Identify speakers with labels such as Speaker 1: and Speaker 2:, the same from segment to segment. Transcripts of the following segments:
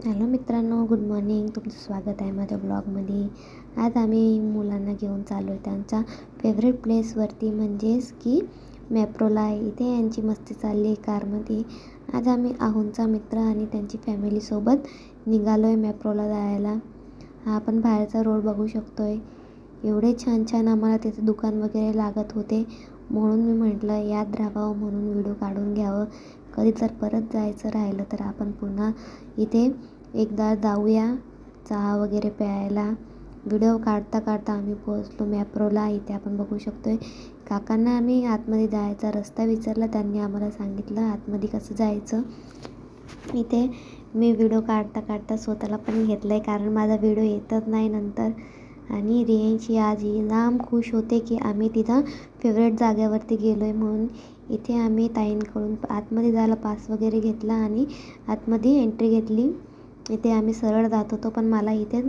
Speaker 1: Hello मित्रांनो, good morning. तुमचं स्वागत आहे माझ्या ब्लॉगमध्ये. आज आम्ही मुलांना घेऊन चाललो आहे त्यांच्या फेवरेट प्लेसवरती, म्हणजेच की मॅप्रोला. इथे यांची मस्ती चालली आहे कारमध्ये. आज आम्ही आहोंचा मित्र आणि त्यांची फॅमिलीसोबत निघालो आहे मॅप्रोला जायला. हा आपण बाहेरचा रोड बघू शकतो आहे. एवढे छान छान आम्हाला तिथे दुकान वगैरे लागत होते, म्हणून मी म्हटलं याद राहावं म्हणून व्हिडिओ काढून घ्यावं. कधी जर परत जायचं राहिलं तर आपण पुन्हा इथे एकदा जाऊया चहा वगैरे प्यायला. व्हिडिओ काढता काढता आम्ही पोहोचलो मॅप्रोला. इथे आपण बघू शकतो आहे काकांना आम्ही आतमध्ये जायचा रस्ता विचारला, त्यांनी आम्हाला सांगितलं आतमध्ये कसं जायचं. इथे मी व्हिडिओ काढता काढता स्वतःला पण घेतलं आहे, कारण माझा व्हिडिओ येतच नाही नंतर. आणि रियांशी आज जाम खुश होते की आम्ही तिथं फेवरेट जागेवरती गेलो आहे म्हणून. इथे आम्ही ताईंकडून आतमध्ये जायला पास वगैरे घेतला आणि आतमध्ये एंट्री घेतली. इथे आम्ही सरळ जात होतो, पण मला इथे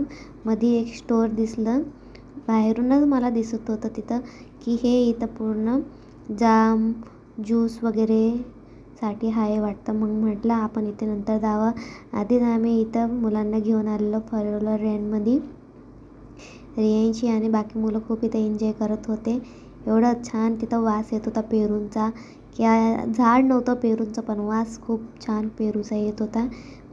Speaker 1: मध्ये एक स्टोअर दिसलं. बाहेरूनच मला दिसत होतं तिथं की हे इथं पूर्ण जाम ज्यूस वगैरे साठी आहे वाटतं. मग म्हटलं आपण इथे नंतर जावं. आधीच आम्ही इथं मुलांना घेऊन आलेलो फोर व्हीलर रेंटमध्ये. रियांशी आणि बाकी मुलं खूप इथं एन्जॉय करत होते. एवढा छान तिथं वास येत होता पेरूंचा, की झाड नव्हतं पेरूंचं, पण वास खूप छान पेरूचा येत होता.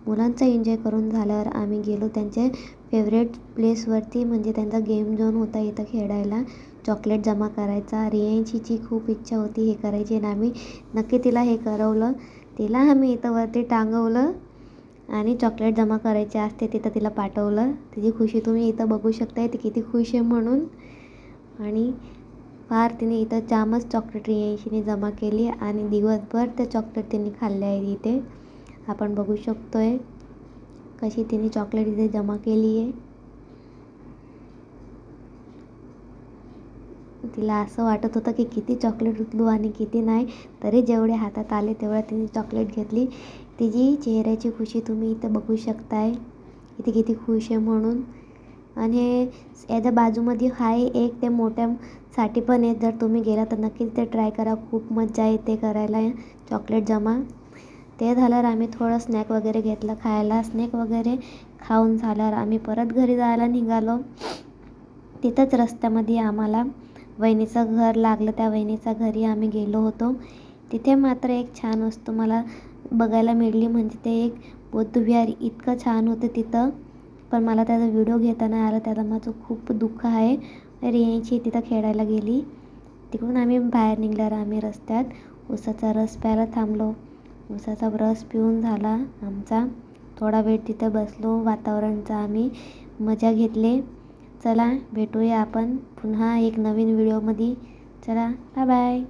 Speaker 1: मुलांचा एन्जॉय करून झाल्यावर आम्ही गेलो त्यांचे फेवरेट प्लेसवरती, म्हणजे त्यांचा गेम झोन होता इथं खेळायला. चॉकलेट जमा करायचा. रियांशीची खूप इच्छा होती हे करायची आणि आम्ही नक्की तिला हे करवलं. तिला आम्ही इथं वरती टांगवलं आणि चॉकलेट जमा करायचे असते तिथं तिला पाठवलं. तिची खुशी तुम्ही इथं बघू शकताय, ती किती खुश आहे म्हणून. आणि फार तिने इथं जामच चॉकलेट रियांशीने जमा केली आणि दिवसभर ते चॉकलेट तिने खाल्ले आहे. इथे आपण बघू शकतो आहे कशी तिने चॉकलेट इथे जमा केली आहे. तिला असं वाटत होतं की किती चॉकलेट उचलू आणि किती नाही, तरी जेवढे हातात आले तेवढ्या तिने चॉकलेट घेतली. तिची चेहऱ्याची खुशी तुम्ही इथं बघू शकताय, इथे किती खुश आहे म्हणून. आणि याच्या बाजूमध्ये आहे एक ते मोठ्यासाठी पण आहे. जर तुम्ही गेला तर नक्कीच ते ट्राय करा, खूप मजा येते करायला चॉकलेट जमा. ते झाल्यावर आम्ही थोडं स्नॅक वगैरे घेतलं खायला. स्नॅक वगैरे खाऊन झाल्यावर आम्ही परत घरी जायला निघालो. तिथंच रस्त्यामध्ये आम्हाला वहिनीचं घर लागलं. त्या वहिनीच्या घरी आम्ही गेलो होतो. तिथे मात्र एक छान वस्तू मला बघायला मिळाली, म्हणजे ते एक बौद्धविहार इतकं छान होतं तिथं, पण मला त्याचा व्हिडिओ घेता नाही आला. त्याला माझं खूप दुःख आहे. रियांशी तिथं खेळायला गेली. तिकडून आम्ही बाहेर निघल्यावर आम्ही रस्त्यात उसाचा रस प्यायला थांबलो. उसाचा रस पिऊन झाला आमचा. थोडा वेळ तिथे बसलो, वातावरणाचा आम्ही मजा घेतली. चला भेटूया आपण पुन्हा एक नवीन व्हिडिओमध्ये. चला बाय बाय.